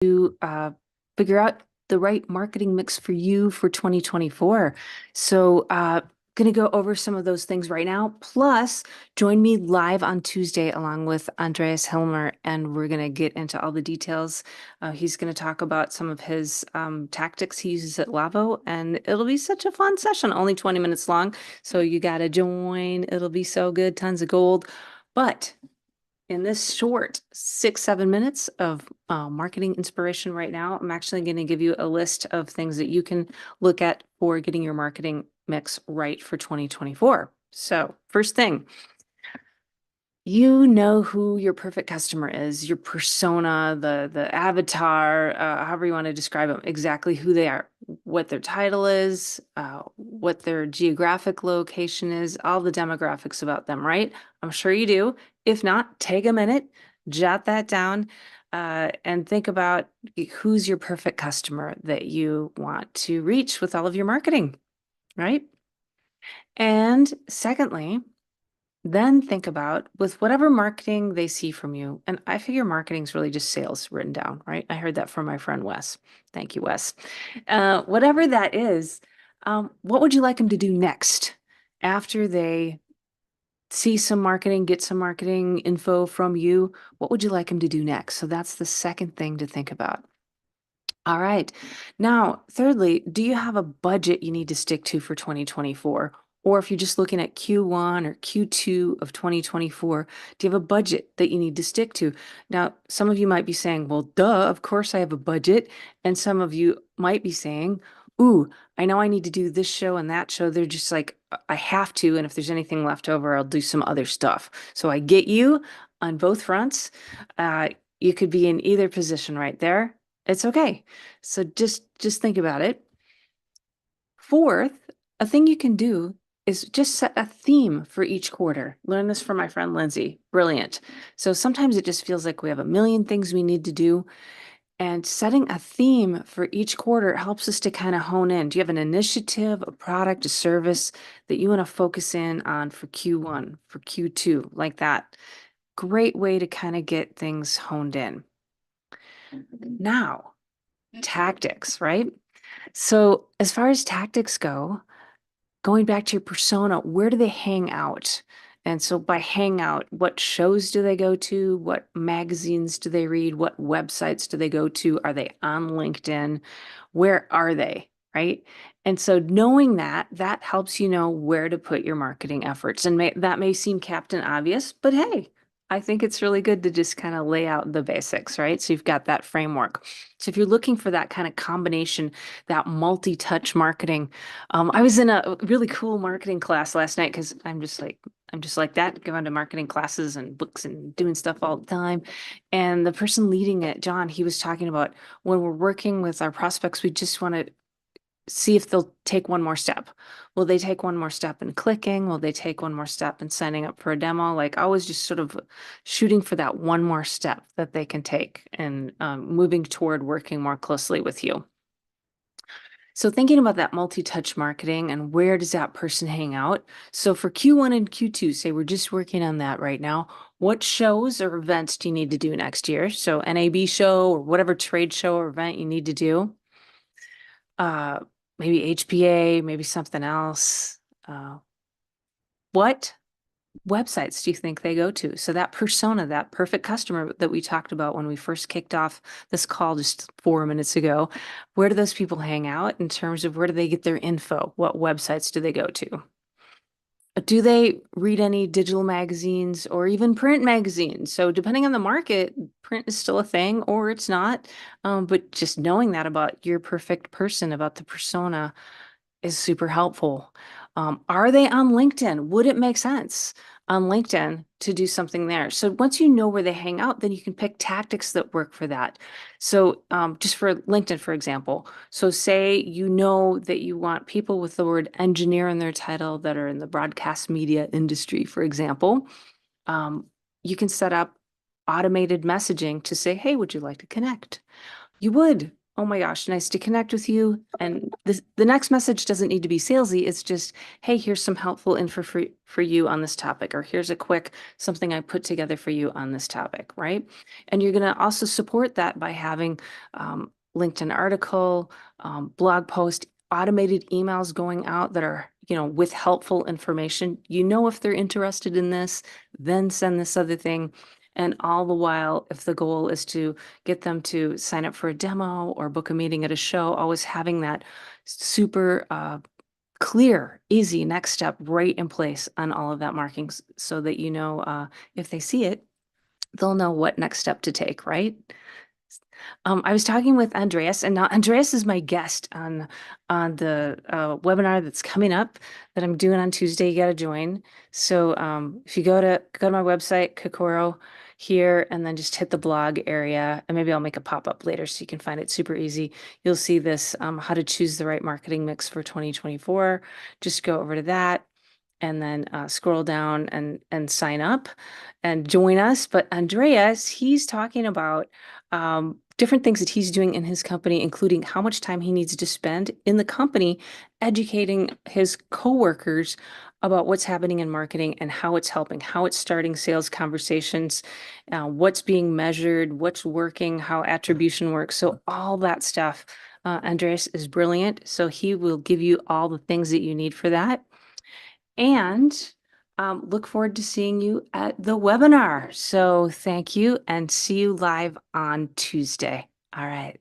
to figure out the right marketing mix for you for 2024. So, going to go over some of those things right now. Plus, join me live on Tuesday along with Andreas Hilmer, and we're going to get into all the details. He's going to talk about some of his tactics he uses at Lavo, and it'll be such a fun session, only 20 minutes long. So you got to join. It'll be so good, tons of gold. But in this short 6-7 minutes of marketing inspiration right now, I'm actually going to give you a list of things that you can look at for getting your marketing mix right for 2024. So first thing, you know who your perfect customer is, your persona, the avatar, however you want to describe them, exactly who they are, what their title is, what their geographic location is, all the demographics about them, right? I'm sure you do. If not, take a minute, jot that down, and think about who's your perfect customer that you want to reach with all of your marketing, right? And secondly, then think about with whatever marketing they see from you. And I figure marketing is really just sales written down, right? I heard that from my friend Wes. Thank you, Wes. Whatever that is, what would you like them to do next after they see some marketing, get some marketing info from you? What would you like them to do next? So that's the second thing to think about. All right. Now, thirdly, do you have a budget you need to stick to for 2024? Or if you're just looking at Q1 or Q2 of 2024, do you have a budget that you need to stick to? Now, some of you might be saying, well, duh, of course I have a budget. And some of you might be saying, ooh, I know I need to do this show and that show. They're just like, I have to. And if there's anything left over, I'll do some other stuff. So I get you on both fronts. You could be in either position right there. It's okay. So just think about it. Fourth, a thing you can do is just set a theme for each quarter. Learn this from my friend Lindsay. Brilliant. So sometimes it just feels like we have a million things we need to do. And setting a theme for each quarter helps us to kind of hone in. Do you have an initiative, a product, a service that you want to focus in on for Q1, for Q2, like that? Great way to kind of get things honed in. Now, tactics, right? So, as far as tactics go, going back to your persona, where do they hang out? And so, by hang out, what shows do they go to? What magazines do they read? What websites do they go to? Are they on LinkedIn? Where are they? Right. And so, knowing that, that helps you know where to put your marketing efforts. And that may seem captain obvious, but hey, I think it's really good to just kind of lay out the basics, right? So you've got that framework. So if you're looking for that kind of combination, that multi-touch marketing, I was in a really cool marketing class last night because I'm just like that, going to marketing classes and books and doing stuff all the time. And the person leading it, John, he was talking about when we're working with our prospects, we just want to see if they'll take one more step. Will they take one more step in clicking? Will they take one more step in signing up for a demo? Like always just sort of shooting for that one more step that they can take and moving toward working more closely with you. So thinking about that multi-touch marketing and where does that person hang out? So for Q1 and Q2, say we're just working on that right now. What shows or events do you need to do next year? So NAB show or whatever trade show or event you need to do. Maybe HPA, maybe something else. What websites do you think they go to? So that persona, that perfect customer that we talked about when we first kicked off this call just 4 minutes ago, where do those people hang out in terms of where do they get their info? What websites do they go to? Do they read any digital magazines or even print magazines? So depending on the market, print is still a thing or it's not. But just knowing that about your perfect person, about the persona, is super helpful. Are they on LinkedIn? Would it make sense on LinkedIn to do something there? So once you know where they hang out, then you can pick tactics that work for that. So just for LinkedIn, for example, so say you know that you want people with the word engineer in their title that are in the broadcast media industry, for example, you can set up automated messaging to say, hey, would you like to connect? You would. oh my gosh, nice to connect with you. And the next message doesn't need to be salesy. It's just, hey, here's some helpful info for you on this topic, or here's a quick something I put together for you on this topic, right? And you're going to also support that by having LinkedIn article, blog post, automated emails going out that are, with helpful information. If they're interested in this, then send this other thing. And all the while, if the goal is to get them to sign up for a demo or book a meeting at a show, always having that super clear, easy next step right in place on all of that marking so that if they see it, they'll know what next step to take, right? I was talking with Andreas, and now Andreas is my guest on the webinar that's coming up that I'm doing on Tuesday. You got to join. So if you go to my website, Kokoro here, and then just hit the blog area, and maybe I'll make a pop-up later so you can find it super easy. You'll see this how to choose the right marketing mix for 2024. Just go over to that and then scroll down and sign up and join us. But Andreas, he's talking about different things that he's doing in his company, including how much time he needs to spend in the company educating his coworkers about what's happening in marketing and how it's helping, how it's starting sales conversations, what's being measured, what's working, how attribution works. So all that stuff. Andreas is brilliant. So he will give you all the things that you need for that. And look forward to seeing you at the webinar. So thank you and see you live on Tuesday. All right.